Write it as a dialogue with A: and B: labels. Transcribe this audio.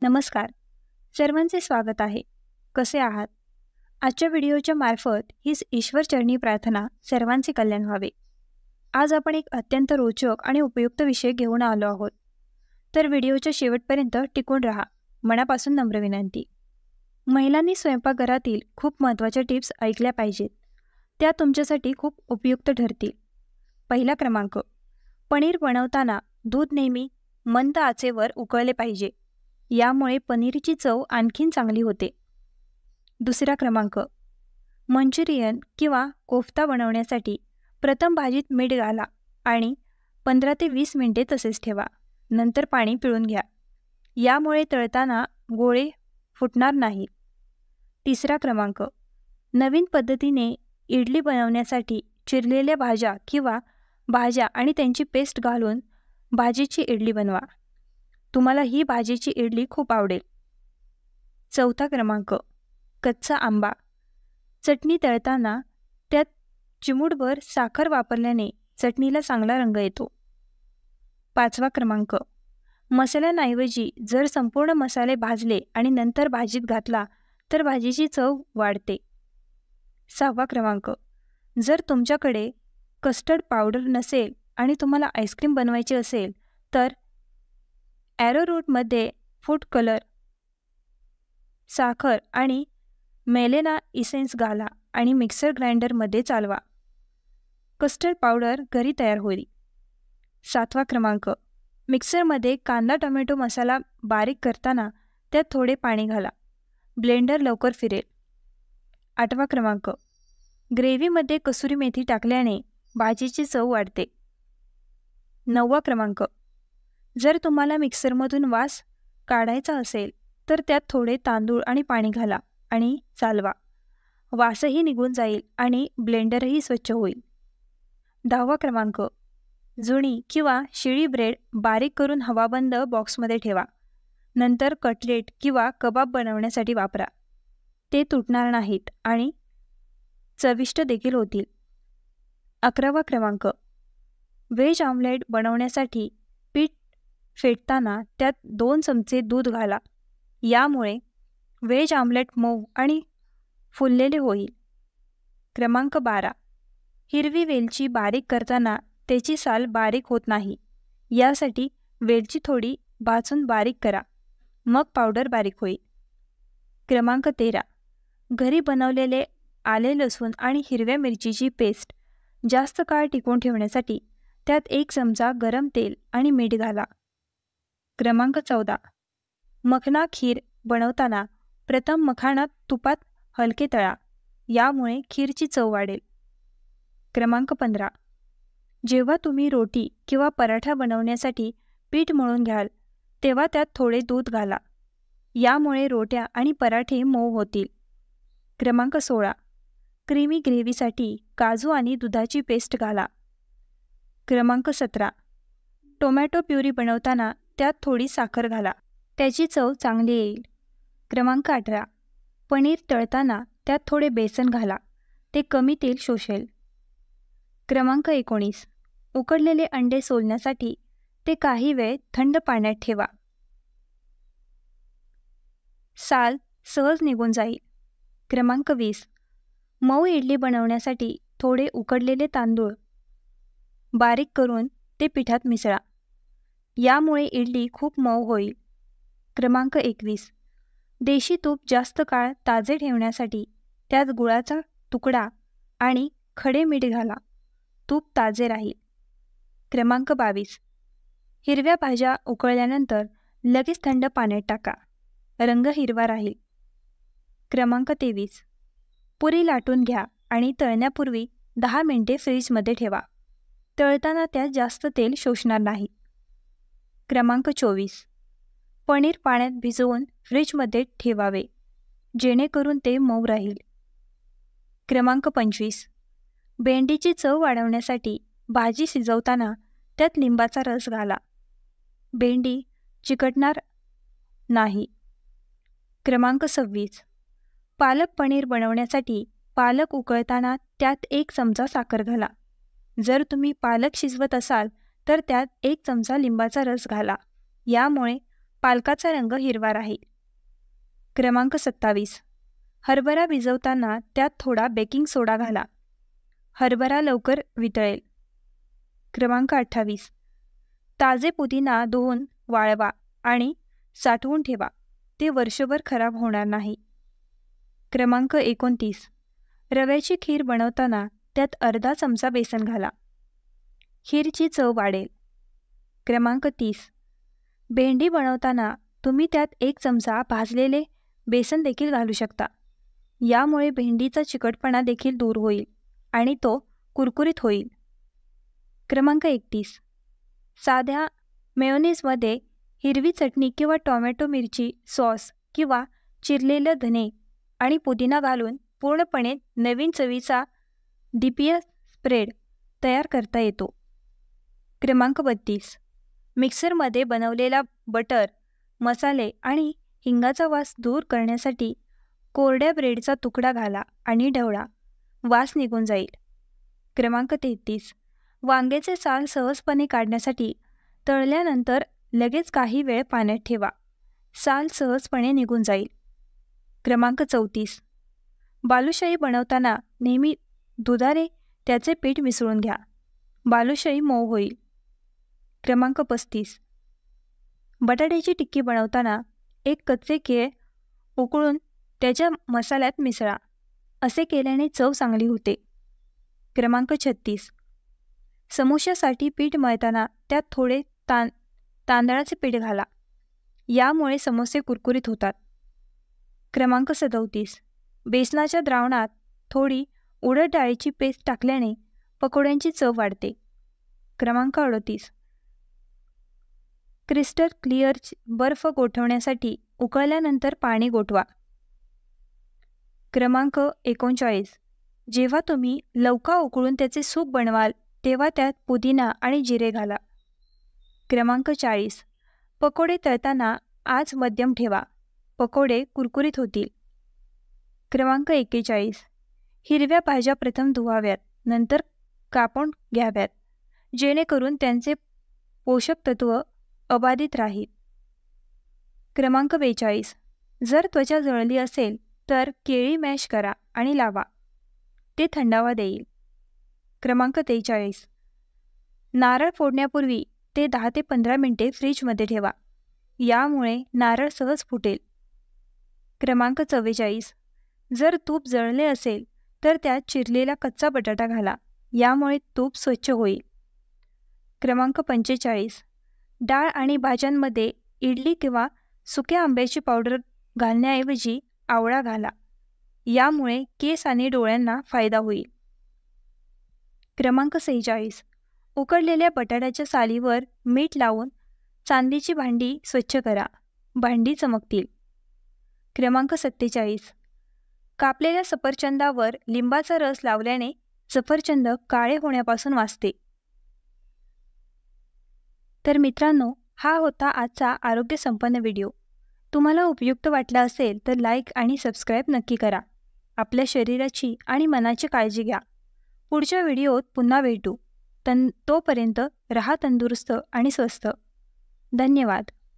A: नमस्कार. सर्वांचे स्वागत आहे. कसे आहात? आजच्या व्हिडिओच्या मार्फत हीच ईश्वरचरणी प्रार्थना सर्वांचे कल्याण व्हावे. आज आपण एक अत्यंत रोचक आणि उपयुक्त विषय घेऊन आलो आहोत. तर व्हिडिओच्या शेवटपर्यंत टिकून राहा. मनापासून नम्र विनंती. महिलांनी स्वयंपाकघरातील खूप महत्त्वाच्या टिप्स ऐकल्या पाहिजेत. त्या तुमच्यासाठी खूप उपयुक्त ठरतील. पहिला क्रमांक, पनीर बनवताना दूध नेहमी मंद आचेवर उकळले पाहिजे. यामुळे पनीरची चव आणखीन चांगली होते. दुसरा क्रमांक, मंचुरियन किंवा कोफ्ता बनवण्यासाठी प्रथम भाजीत मीठ घाला आणि 15 ते 20 मिनिटे तसेच ठेवा. नंतर पाणी पिळून घ्या. यामुळे तळताना गोळे फुटणार नाहीत. तिसरा क्रमांक, नवीन पद्धतीने इडली बनवण्यासाठी चिरलेल्या भाज्या किंवा भाज्या आणि त्यांची पेस्ट घालून भाजीची इडली बनवा. तुम्हाला ही भाजीची इडली खूप आवडेल. चौथा क्रमांक, कच्चा आंबा. चटणी तळताना त्यात चिमूटभर साखर वापरल्याने चटणीला चांगला रंग येतो. पाचवा क्रमांक, मसाल्यांऐवजी जर संपूर्ण मसाले भाजले आणि नंतर भाजीत घातला तर भाजीची चव वाढते. सहावा क्रमांक, जर तुमच्याकडे कस्टर्ड पावडर नसेल आणि तुम्हाला आईस्क्रीम बनवायचे असेल तर ॲरोरूटमध्ये फूड कलर, साखर आणि मेलेना इसेन्स घाला आणि मिक्सर ग्राइंडरमध्ये चालवा. कस्टर्ड पावडर घरी तयार होईल. सातवा क्रमांक, मिक्सरमध्ये कांदा टोमॅटो मसाला बारीक करताना त्यात थोडे पाणी घाला. ब्लेंडर लवकर फिरेल. आठवा क्रमांक, ग्रेव्हीमध्ये कसुरी मेथी टाकल्याने भाजीची चव वाढते. नववा क्रमांक, जर तुम्हाला मिक्सरमधून वास काढायचा असेल तर त्यात थोडे तांदूळ आणि पाणी घाला आणि चालवा. वासही निघून जाईल आणि ब्लेंडरही स्वच्छ होईल. 10वा क्रमांक, जुनी किंवा शिळी ब्रेड बारीक करून हवाबंद बॉक्समध्ये ठेवा. नंतर कटलेट किंवा कबाब बनवण्यासाठी वापरा. ते तुटणार नाहीत आणि चविष्ट देखील होतील. 11वा क्रमांक, व्हेज ऑमलेट बनवण्यासाठी पीठ फेटताना त्यात 2 चमचे दूध घाला. यामुळे व्हेज ऑमलेट मऊ आणि फुललेले होईल. क्रमांक 12, हिरवी वेलची बारीक करताना त्याची साल बारीक होत नाही. यासाठी वेलची थोडी भाजून बारीक करा, मग पावडर बारीक होईल. क्रमांक 13, घरी बनवलेले आले लसूण आणि हिरव्या मिरचीची पेस्ट जास्त काळ टिकवून ठेवण्यासाठी त्यात 1 चमचा गरम तेल आणि मीठ घाला. क्रमांक 14, मखना खीर बनवताना प्रथम मखाना तुपात हलके तळा. यामुळे खीरची चव वाढेल. क्रमांक 15, जेव्हा तुम्ही रोटी किंवा पराठा बनवण्यासाठी पीठ मळून घ्याल तेव्हा त्यात थोडे दूध घाला. यामुळे रोट्या आणि पराठे मऊ होतील. क्रमांक 16, क्रीमी ग्रेव्हीसाठी काजू आणि दुधाची पेस्ट घाला. क्रमांक 17, टोमॅटो प्युरी बनवताना त्यात थोडी साखर घाला. त्याची चव चांगली येईल. क्रमांक 18, पनीर तळताना त्यात थोडे बेसन घाला. ते कमी तेल शोषेल. क्रमांक 19, उकडलेले अंडे सोलण्यासाठी ते काही वेळ थंड पाण्यात ठेवा. साल सहज निघून जाईल. क्रमांक 20, मऊ इडली बनवण्यासाठी थोडे उकडलेले तांदूळ बारीक करून ते पिठात मिसळा. यामुळे इडली खूप मऊ होईल. क्रमांक 21, देशी तूप जास्त काळ ताजे ठेवण्यासाठी त्यात गुळाचा तुकडा आणि खडे मीठ घाला. तूप ताजे राहील. क्रमांक 22, हिरव्या भाज्या उकळल्यानंतर लगेच थंड पाण्यात टाका. रंग हिरवा राहील. क्रमांक 23, पुरी लाटून घ्या आणि तळण्यापूर्वी 10 मिनिटे फ्रीजमध्ये ठेवा. तळताना त्यात जास्त तेल शोषणार नाही. क्रमांक 24, पनीर पाण्यात भिजवून फ्रीजमध्ये ठेवावे जेणेकरून ते मऊ राहील. क्रमांक 25, भेंडीची चव वाढवण्यासाठी भाजी शिजवताना त्यात लिंबाचा रस घाला. भेंडी चिकटणार नाही. क्रमांक 26, पालक पनीर बनवण्यासाठी पालक उकळताना त्यात 1 चमचा साखर घाला. जर तुम्ही पालक शिजवत असाल तर त्यात 1 चमचा लिंबाचा रस घाला. यामुळे पालकाचा रंग हिरवा राहील. क्रमांक 27. हरभरा भिजवताना त्यात थोडा बेकिंग सोडा घाला. हरभरा लवकर वितळेल. क्रमांक 28. ताजे पुदिना धुवून वाळवा आणि साठवून ठेवा. ते वर्षभर खराब होणार नाही. क्रमांक 29. रव्याची खीर बनवताना त्यात अर्धा चमचा बेसन घाला. खीरची चव वाढेल. क्रमांक 30. भेंडी बनवताना तुम्ही त्यात 1 चमचा भाजलेले बेसन देखील घालू शकता. यामुळे भेंडीचा चिकटपणा देखील दूर होईल आणि तो कुरकुरीत होईल. क्रमांक 31. साध्या मेयोनीजमध्ये हिरवी चटणी किंवा टोमॅटो मिरची सॉस किंवा चिरलेले धने आणि पुदिना घालून पूर्णपणे नवीन चवीचा दीपीय स्प्रेड तयार करता येतो. क्रमांक 32. मिक्सरमध्ये बनवलेला बटर, मसाले आणि हिंगाचा वास दूर करण्यासाठी कोरड्या ब्रेडचा तुकडा घाला आणि ढवळा. वास निघून जाईल. क्रमांक 33. वांग्याचे साल सहजपणे काढण्यासाठी तळल्यानंतर लगेच काही वेळ पाण्यात ठेवा. साल सहजपणे निघून जाईल. क्रमांक 34. बालुशाही बनवताना नेहमी दुधाने त्याचे पीठ मिसळून घ्या. बालुशाही मऊ होईल. क्रमांक 35. बटाट्याची टिक्की बनवताना 1 कच्चे केळ उकळून त्याच्या मसाल्यात मिसळा. असे केल्याने चव चांगली होते. क्रमांक 36. समोश्यासाठी पीठ मळताना त्यात थोडे तांदळाचे पीठ घाला. यामुळे समोसे कुरकुरीत होतात. क्रमांक 37. बेसनाच्या द्रावणात थोडी उडद डाळीची पेस्ट टाकल्याने पकोड्यांची चव वाढते. क्रमांक 38. क्रिस्टल क्लिअर बर्फ गोठवण्यासाठी उकळल्यानंतर पाणी गोठवा. क्रमांक 39. जेव्हा तुम्ही लवका उकळून त्याचे सूप बनवाल तेव्हा त्यात पुदिना आणि जिरे घाला. क्रमांक 40. पकोडे तळताना आच मध्यम ठेवा. पकोडे कुरकुरीत होतील. क्रमांक 41. हिरव्या भाज्या प्रथम धुवाव्यात, नंतर कापून घ्याव्यात, जेणेकरून त्यांचे पोषक तत्व अबाधित राहील. क्रमांक 42. जर त्वचा जळली असेल तर केळी मॅश करा आणि लावा. ते थंडावा देईल. क्रमांक 43. नारळ फोडण्यापूर्वी ते 10 ते 15 मिनिटे फ्रीजमध्ये ठेवा. यामुळे नारळ सहज फुटेल. क्रमांक 44. जर तूप जळले असेल तर त्यात चिरलेला कच्चा बटाटा घाला. यामुळे तूप स्वच्छ होईल. क्रमांक 45. डाळ आणि भाज्यांमध्ये इडली किंवा सुक्या आंब्याची पावडर घालण्याऐवजी आवळा घाला. यामुळे केस आणि डोळ्यांना फायदा होईल. क्रमांक 46. उकडलेल्या बटाट्याच्या सालीवर मीठ लावून चांदीची भांडी स्वच्छ करा. भांडी चमकतील. क्रमांक 47. कापलेल्या सफरचंदावर लिंबाचा रस लावल्याने सफरचंद काळे होण्यापासून वाचते. तर मित्रांनो, हा होता आजचा आरोग्यसंपन्न व्हिडिओ. तुम्हाला उपयुक्त वाटला असेल तर लाईक आणि सबस्क्राईब नक्की करा. आपल्या शरीराची आणि मनाची काळजी घ्या. पुढच्या व्हिडिओत पुन्हा भेटू. तोपर्यंत रहा तंदुरुस्त आणि स्वस्थ. धन्यवाद.